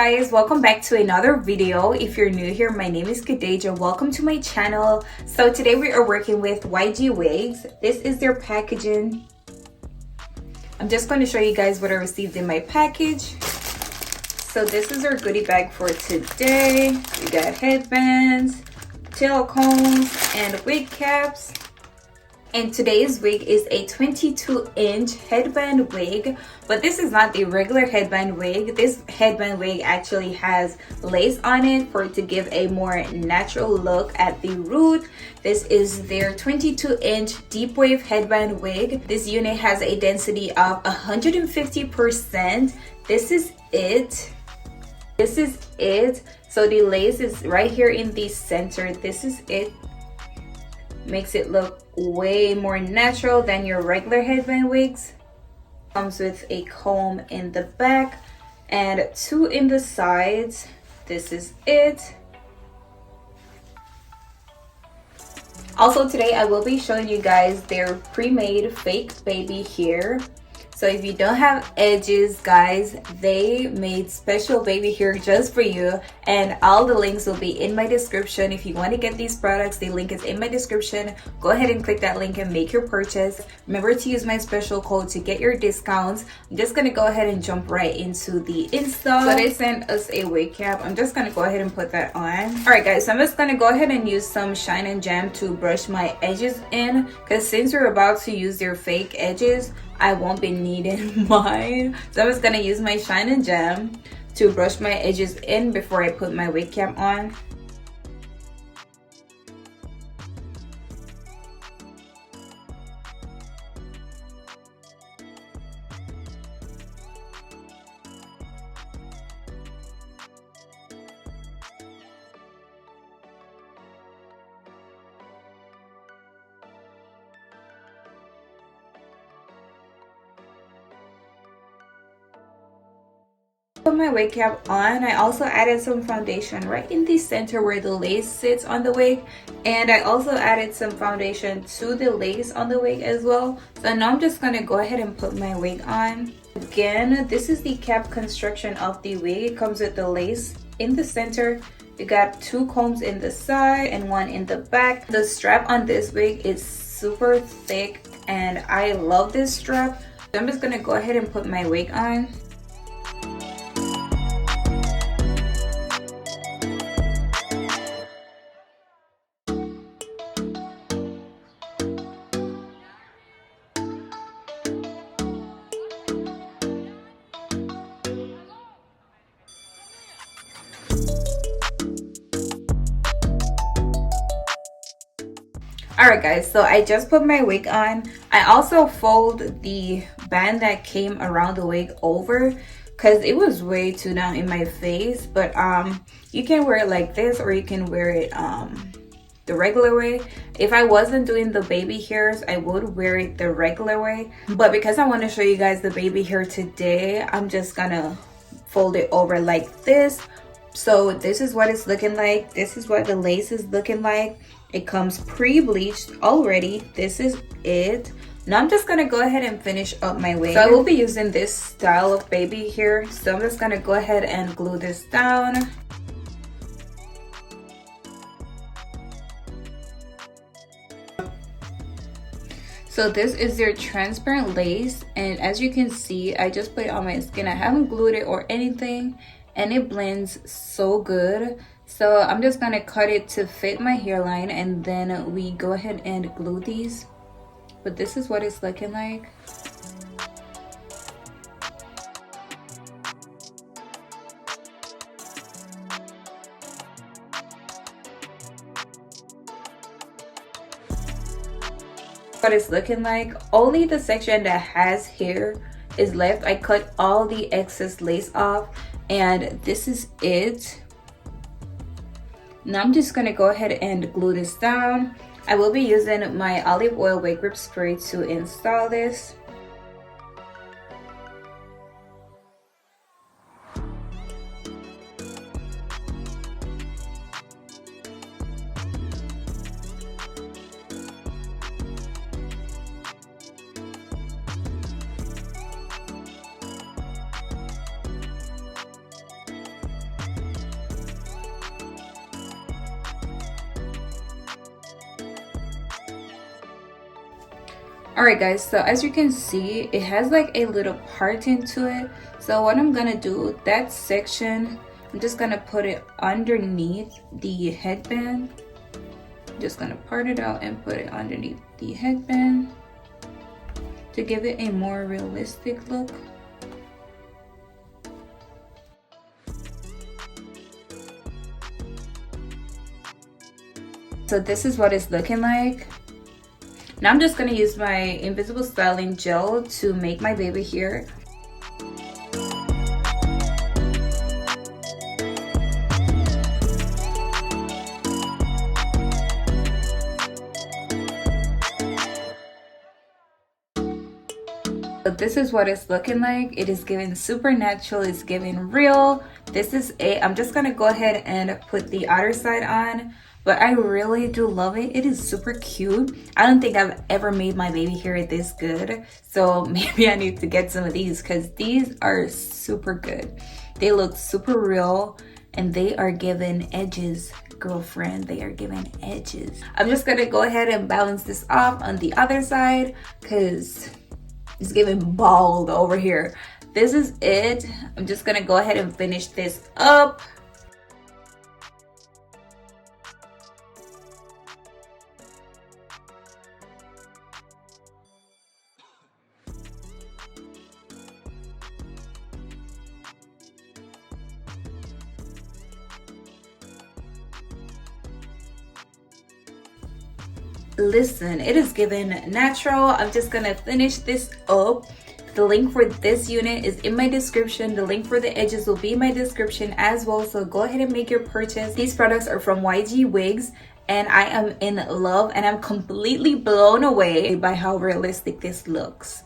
guys, welcome back to another video. If you're new here, my name is Kadeja. Welcome to my channel. So today we are working with YGwigs. This is their packaging. I'm just going to show you guys what I received in my package. So this is our goodie bag for today. We got headbands, tail combs, and wig caps. And today's wig is a 22-inch headband wig, but this is not the regular headband wig. This headband wig actually has lace on it for it to give a more natural look at the root. This is their 22-inch deep wave headband wig. This unit has a density of 150%. This is it. This is it. So the lace is right here in the center. This is it. Makes it look way more natural than your regular headband wigs. Comes with a comb in the back and two in the sides. This is it. Also today I will be showing you guys their pre-made fake baby hair. So if you don't have edges, guys, they made special baby hair just for you, and all the links will be in my description. If you want to get these products, the link is in my description. Go ahead and click that link and make your purchase. Remember to use my special code to get your discounts. I'm just gonna go ahead and jump right into the install. So they sent us a wig cap. I'm just gonna go ahead and put that on. All right, guys, so I'm just gonna go ahead and use some Shine and Jam to brush my edges in, because since we're about to use their fake edges, I won't be needing mine. So I'm just gonna use my Shine and Jam to brush my edges in before I put my wig cap on. Put my wig cap on. I also added some foundation right in the center where the lace sits on the wig, and I also added some foundation to the lace on the wig as well. So now I'm just gonna go ahead and put my wig on. Again, this is the cap construction of the wig. It comes with the lace in the center. You got two combs in the side and one in the back. The strap on this wig is super thick and I love this strap. So I'm just gonna go ahead and put my wig on. Alright guys, so I just put my wig on. I also fold the band that came around the wig over because it was way too down in my face. But you can wear it like this, or you can wear it the regular way. If I wasn't doing the baby hairs, I would wear it the regular way. But because I want to show you guys the baby hair today, I'm just gonna fold it over like this. So this is what it's looking like. This is what the lace is looking like. It comes pre-bleached already. This is it. Now I'm just gonna go ahead and finish up my wig. So I will be using this style of baby hair. So I'm just gonna go ahead and glue this down. So this is their transparent lace, and as you can see, I just put it on my skin. I haven't glued it or anything, and it blends so good. So I'm just gonna cut it to fit my hairline, and then we go ahead and glue these. But this is what it's looking like. What it's looking like. Only the section that has hair is left. I cut all the excess lace off, and this is it. Now I'm just gonna go ahead and glue this down. I will be using my olive oil wig grip spray to install this. Alright guys, so as you can see, it has like a little part into it. So what I'm gonna do, that section, I'm just gonna put it underneath the headband. I'm just gonna part it out and put it underneath the headband to give it a more realistic look. So this is what it's looking like. Now I'm just gonna use my invisible styling gel to make my baby hair. So this is what it's looking like. It is giving super natural, it's giving real. This is it. I'm just gonna go ahead and put the outer side on, but I really do love it. It is super cute. I don't think I've ever made my baby hair this good, so maybe I need to get some of these because these are super good. They look super real and they are giving edges, girlfriend. They are giving edges. I'm just gonna go ahead and balance this off on the other side because it's giving bald over here. This is it. I'm just gonna go ahead and finish this up. Listen, it is given natural. I'm just gonna finish this up. The link for this unit is in my description. The link for the edges will be in my description as well, so go ahead and make your purchase. These products are from YGwigs and I am in love and I'm completely blown away by how realistic this looks.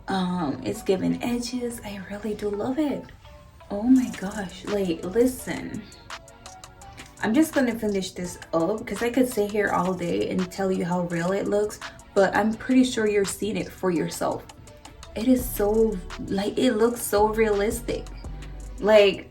It's giving edges. I really do love it. Oh my gosh, like listen, I'm just gonna finish this up because I could sit here all day and tell you how real it looks, but I'm pretty sure you're seeing it for yourself. It is so, like, it looks so realistic. Like,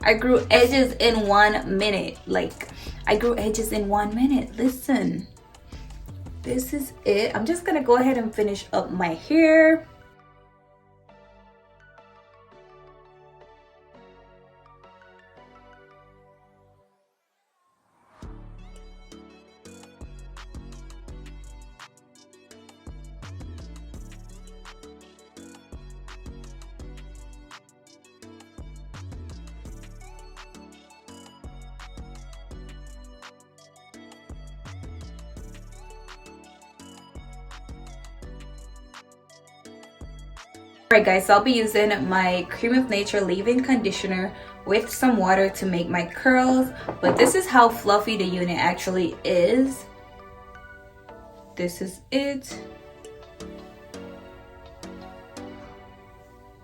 I grew edges in 1 minute. Like, I grew edges in 1 minute. Listen, this is it. I'm just gonna go ahead and finish up my hair. Alright guys, so I'll be using my Cream of Nature leave-in conditioner with some water to make my curls. But this is how fluffy the unit actually is. This is it.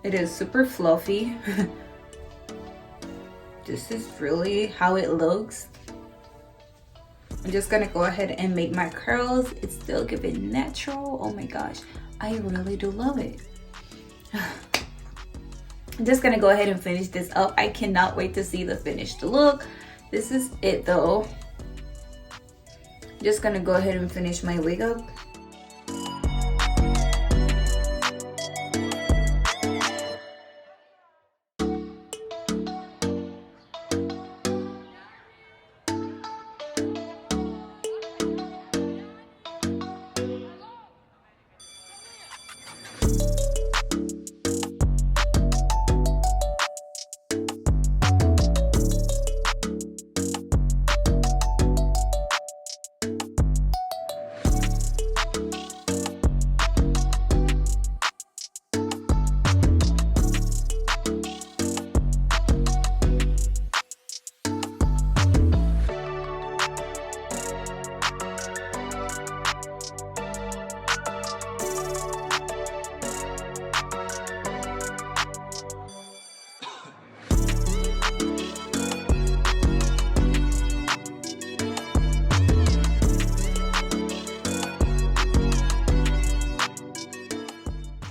It is super fluffy. This is really how it looks. I'm just gonna go ahead and make my curls. It's still giving natural. Oh my gosh, I really do love it. I'm just gonna go ahead and finish this up. I cannot wait to see the finished look. This is it though. I'm just gonna go ahead and finish my wig up.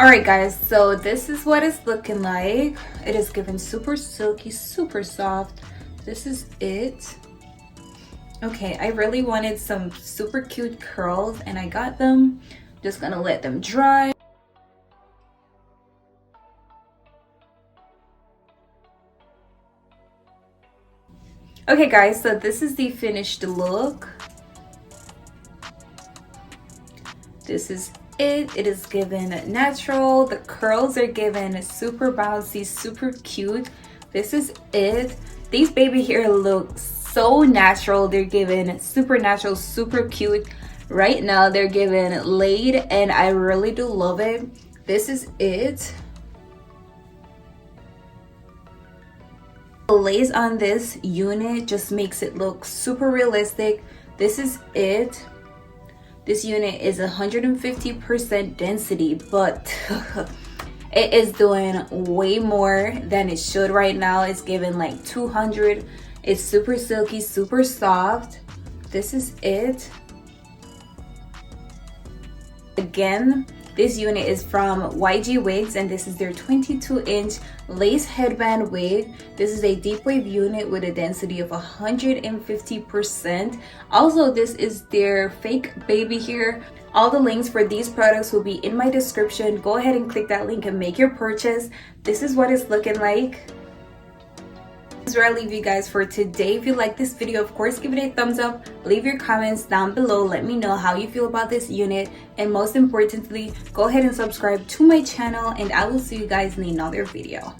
Alright guys, so this is what it's looking like. It is given super silky, super soft. This is it. Okay, I really wanted some super cute curls and I got them. Just gonna let them dry. Okay guys, so this is the finished look. This is it. It is given natural. The curls are given super bouncy, super cute. This is it. These baby hair look so natural. They're given super natural, super cute. Right now they're given laid, and I really do love it. This is it. The lace on this unit just makes it look super realistic. This is it. This unit is 150% density, but it is doing way more than it should right now. It's given like 200. It's super silky, super soft. This is it. Again, this unit is from YGwigs, and this is their 22-inch lace headband wig. This is a deep wave unit with a density of 150%. Also, this is their fake baby hair. All the links for these products will be in my description. Go ahead and click that link and make your purchase. This is what it's looking like. This is where I leave you guys for today. If you like this video, of course, give it a thumbs up. Leave your comments down below. Let me know how you feel about this unit. And most importantly, go ahead and subscribe to my channel, and I will see you guys in another video.